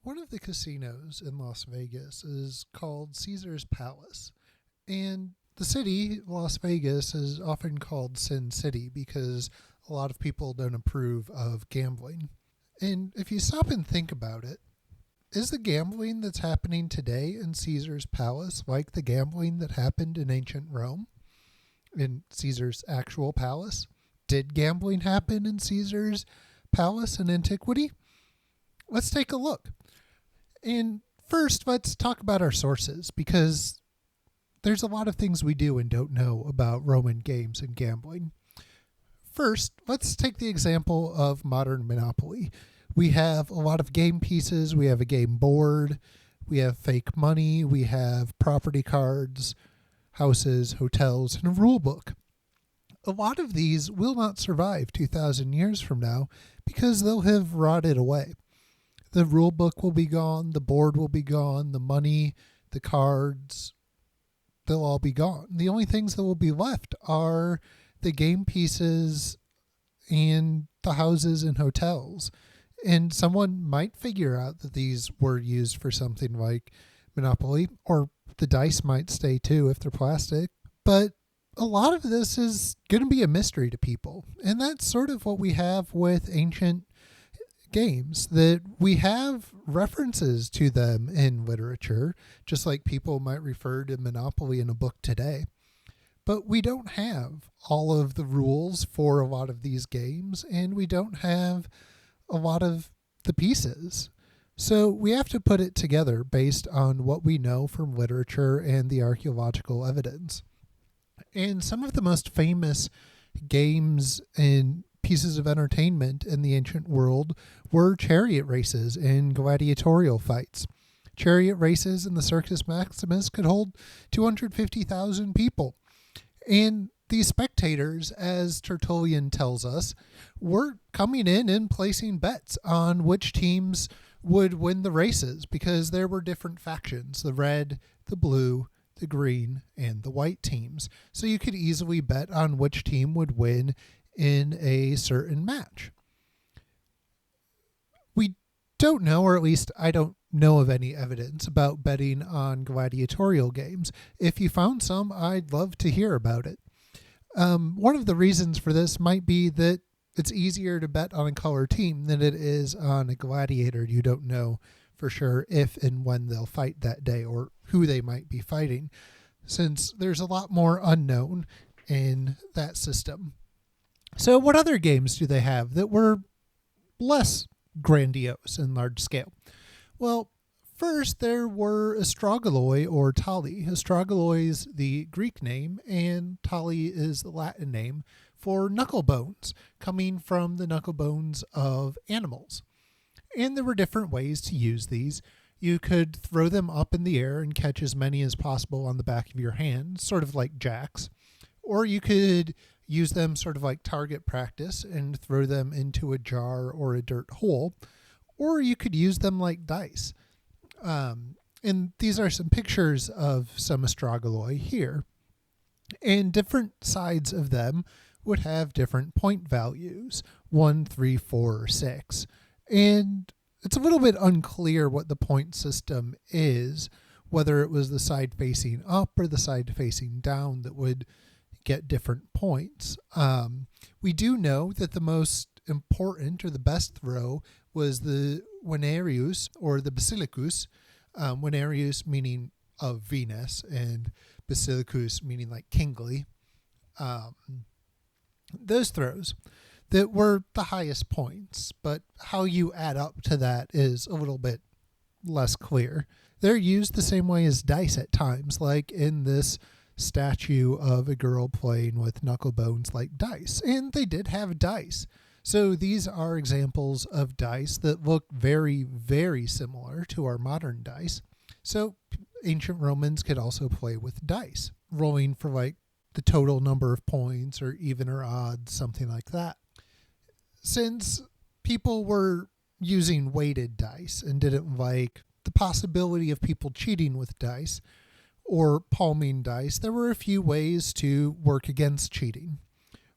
One of the casinos in Las Vegas is called Caesar's Palace. And the city, Las Vegas, is often called Sin City because a lot of people don't approve of gambling. And if you stop and think about it, is the gambling that's happening today in Caesar's Palace like the gambling that happened in ancient Rome, in Caesar's actual palace? Did gambling happen in Caesar's palace in antiquity? Let's take a look. And first, let's talk about our sources, because there's a lot of things we do and don't know about Roman games and gambling. First, let's take the example of modern Monopoly. We have a lot of game pieces, we have a game board, we have fake money, we have property cards, houses, hotels, and a rule book. A lot of these will not survive 2,000 years from now because they'll have rotted away. The rule book will be gone, the board will be gone, the money, the cards, they'll all be gone. The only things that will be left are the game pieces and the houses and hotels. And someone might figure out that these were used for something like Monopoly, or the dice might stay too if they're plastic. But a lot of this is going to be a mystery to people. And that's sort of what we have with ancient games, that we have references to them in literature, just like people might refer to Monopoly in a book today. But we don't have all of the rules for a lot of these games, and we don't have a lot of the pieces. So we have to put it together based on what we know from literature and the archaeological evidence. And some of the most famous games and pieces of entertainment in the ancient world were chariot races and gladiatorial fights. Chariot races in the Circus Maximus could hold 250,000 people. And these spectators, as Tertullian tells us, were coming in and placing bets on which teams would win the races, because there were different factions, the red, the blue, the green, and the white teams. So you could easily bet on which team would win in a certain match. We don't know, or at least I don't know of any evidence about betting on gladiatorial games. If you found some, I'd love to hear about it. One of the reasons for this might be that it's easier to bet on a color team than it is on a gladiator. You don't know for sure if and when they'll fight that day or who they might be fighting, since there's a lot more unknown in that system. So what other games do they have that were less grandiose and large scale? Well, first there were Astragaloi or Tali. Astragaloi is the Greek name and Tali is the Latin name for knucklebones, coming from the knucklebones of animals. And there were different ways to use these. You could throw them up in the air and catch as many as possible on the back of your hand, sort of like jacks. Or you could use them sort of like target practice and throw them into a jar or a dirt hole. Or you could use them like dice. And these are some pictures of some Astragaloi here. And different sides of them would have different point values, 1, 3, 4, or 6. And it's a little bit unclear what the point system is, whether it was the side facing up or the side facing down that would get different points. We do know that the most important or the best throw was the Venerius or the Basilicus. Venerius meaning of Venus and Basilicus meaning like kingly. Those throws that were the highest points, but how you add up to that is a little bit less clear. They're used the same way as dice at times, like in this statue of a girl playing with knucklebones like dice. And they did have dice. So these are examples of dice that look very, very similar to our modern dice. So ancient Romans could also play with dice, rolling for like the total number of points or even or odd, something like that. Since people were using weighted dice and didn't like the possibility of people cheating with dice or palming dice, there were a few ways to work against cheating.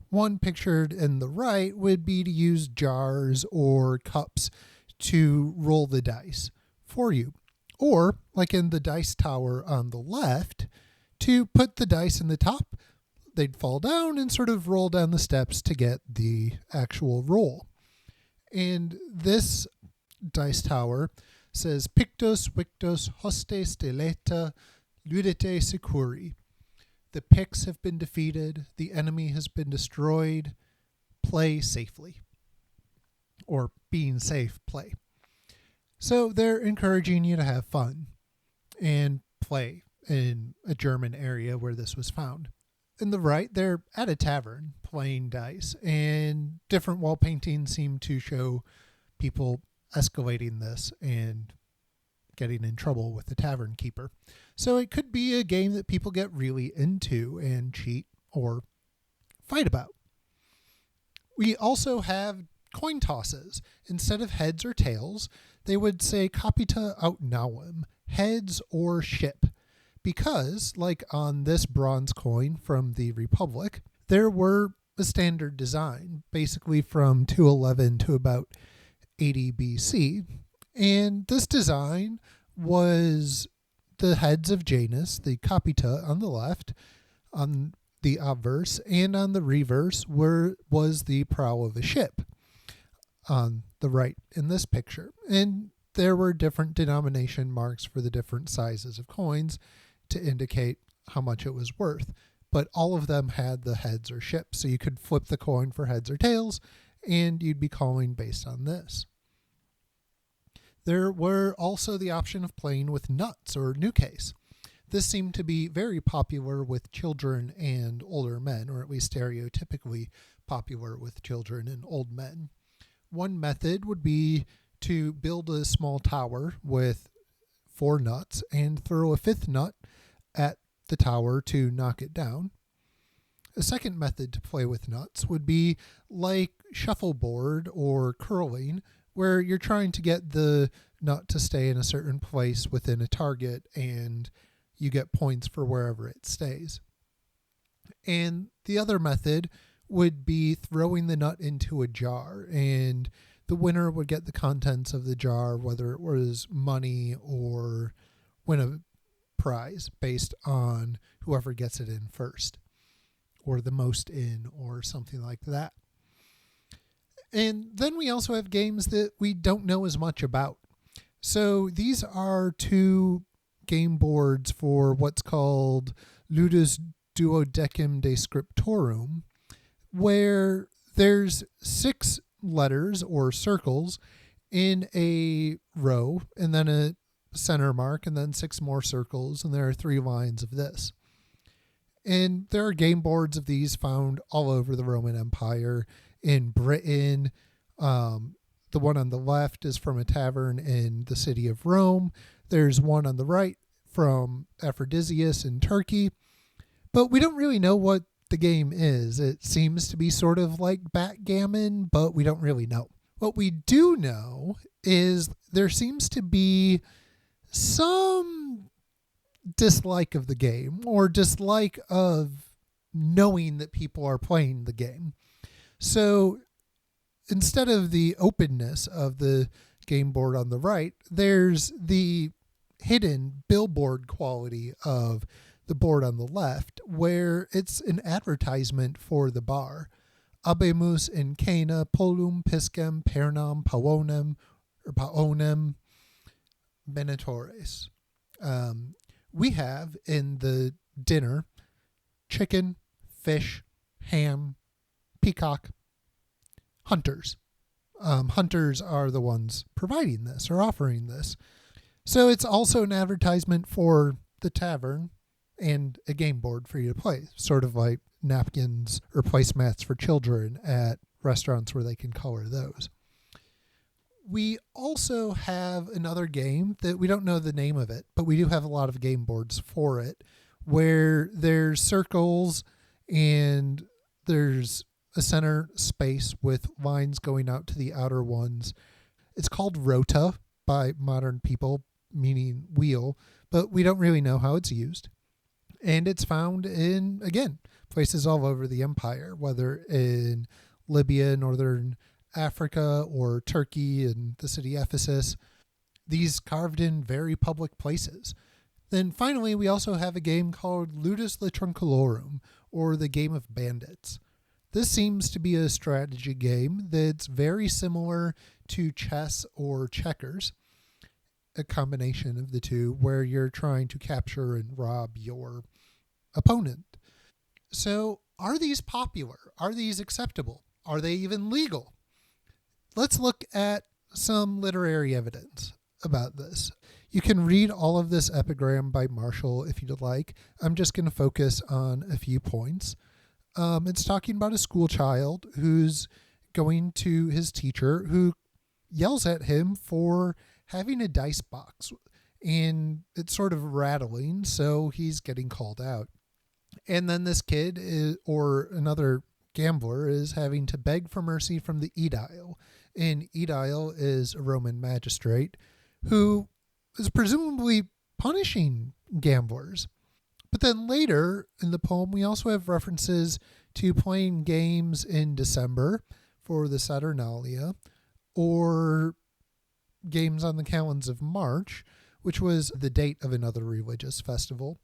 One pictured in the right would be to use jars or cups to roll the dice for you. Or, like in the dice tower on the left, to put the dice in the top, they'd fall down and sort of roll down the steps to get the actual roll. And this dice tower says Pictos, Victos, Hostes deleta, Ludite securi. The Picts have been defeated, the enemy has been destroyed, play safely. Or being safe, play. So they're encouraging you to have fun and play in a German area where this was found. In the right, they're at a tavern playing dice, and different wall paintings seem to show people escalating this and getting in trouble with the tavern keeper. So it could be a game that people get really into and cheat or fight about. We also have coin tosses. Instead of heads or tails, they would say Capita aut Navem, heads or ship. Because, like on this bronze coin from the Republic, there were a standard design, basically from 211 to about 80 BC. And this design was the heads of Janus, the Capita on the left, on the obverse, and on the reverse was the prow of a ship on the right in this picture. And there were different denomination marks for the different sizes of coins to indicate how much it was worth. But all of them had the heads or ships, so you could flip the coin for heads or tails, and you'd be calling based on this. There were also the option of playing with nuts or nuces. This seemed to be very popular with children and older men, or at least stereotypically popular with children and old men. One method would be to build a small tower with 4 nuts and throw a 5th nut at the tower to knock it down. A second method to play with nuts would be like shuffleboard or curling, where you're trying to get the nut to stay in a certain place within a target and you get points for wherever it stays. And the other method would be throwing the nut into a jar, and the winner would get the contents of the jar, whether it was money or win a prize based on whoever gets it in first, or the most in, or something like that. And then we also have games that we don't know as much about. So these are 2 game boards for what's called Ludus Duodecim Descriptorum, where there's 6 letters or circles in a row, and then a center mark, and then 6 more circles, and there are 3 lines of this. And there are game boards of these found all over the Roman Empire. In Britain, the one on the left is from a tavern in the city of Rome. There's one on the right from Aphrodisias in Turkey. But we don't really know what the game is. It seems to be sort of like backgammon, but we don't really know. What we do know is there seems to be some dislike of the game, or dislike of knowing that people are playing the game. So instead of the openness of the game board on the right, there's the hidden billboard quality of the board on the left, where it's an advertisement for the bar. Abemus in cana polum piscem pernam paonem or paonem benetores. We have in the dinner chicken, fish, ham, peacock, hunters. Hunters are the ones providing this or offering this. So it's also an advertisement for the tavern and a game board for you to play, sort of like napkins or placemats for children at restaurants where they can color those. We also have another game that we don't know the name of it, but we do have a lot of game boards for it, where there's circles and there's a center space with lines going out to the outer ones. It's called Rota by modern people, meaning wheel, but we don't really know how it's used. And it's found in, again, places all over the empire, whether in Libya, northern Africa, or Turkey and the city Ephesus. these carved in very public places. Then finally, we also have a game called Ludus Lotrunculorum, or the Game of Bandits. This seems to be a strategy game that's very similar to chess or checkers, a combination of the two where you're trying to capture and rob your opponent. So, are these popular? Are these acceptable? Are they even legal? Let's look at some literary evidence about this. You can read all of this epigram by Marshall if you'd like. I'm just going to focus on a few points. It's talking about a school child who's going to his teacher who yells at him for having a dice box, and it's sort of rattling, so he's getting called out. And then this kid or another gambler is having to beg for mercy from the aedile. And aedile is a Roman magistrate who is presumably punishing gamblers. But then later in the poem, we also have references to playing games in December for the Saturnalia, or games on the calends of March, which was the date of another religious festival.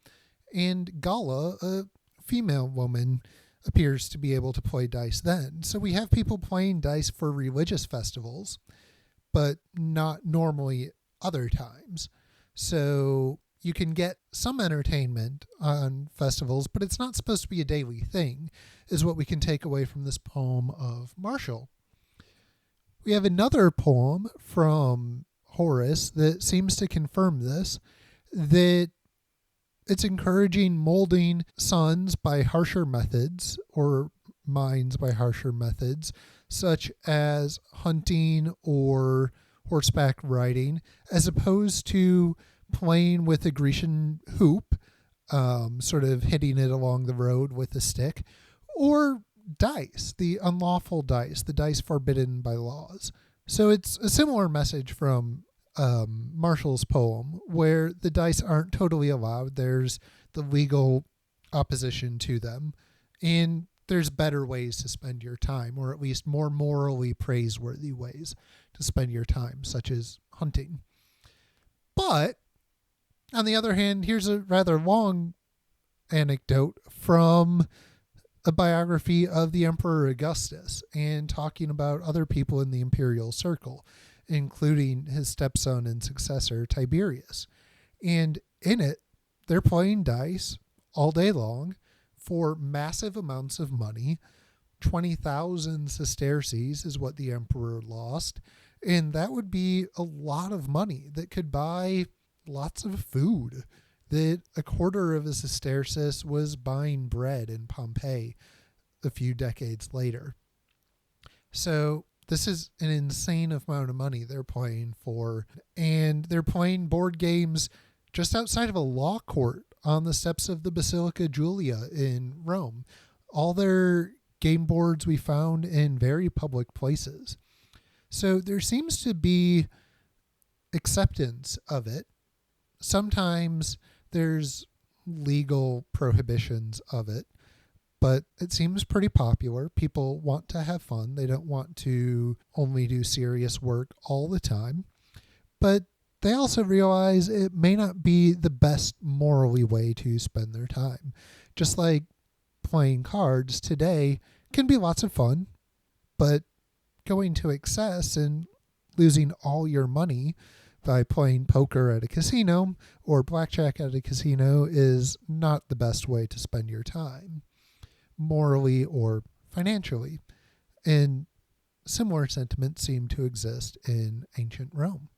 And Gala, a female woman, appears to be able to play dice then. So we have people playing dice for religious festivals, but not normally other times. So you can get some entertainment on festivals, but it's not supposed to be a daily thing, is what we can take away from this poem of Marshall. We have another poem from Horace that seems to confirm this, that it's encouraging molding sons by harsher methods, or minds by harsher methods, such as hunting or horseback riding, as opposed to playing with a Grecian hoop, sort of hitting it along the road with a stick, or dice, the unlawful dice, the dice forbidden by laws. So it's a similar message from Marshall's poem, where the dice aren't totally allowed. There's the legal opposition to them, and there's better ways to spend your time, or at least more morally praiseworthy ways to spend your time, such as hunting. But on the other hand, here's a rather long anecdote from a biography of the Emperor Augustus, and talking about other people in the imperial circle, including his stepson and successor, Tiberius. And in it, they're playing dice all day long for massive amounts of money. 20,000 sesterces is what the emperor lost. And that would be a lot of money that could buy lots of food. That a quarter of a sesterces was buying bread in Pompeii a few decades later. So this is an insane amount of money they're playing for. And they're playing board games just outside of a law court on the steps of the Basilica Julia in Rome. All their game boards we found in very public places. So there seems to be acceptance of it. Sometimes there's legal prohibitions of it, but it seems pretty popular. People want to have fun. They don't want to only do serious work all the time. But they also realize it may not be the best morally way to spend their time. Just like playing cards today can be lots of fun, but going to excess and losing all your money by playing poker at a casino or blackjack at a casino is not the best way to spend your time, morally or financially. And similar sentiments seem to exist in ancient Rome.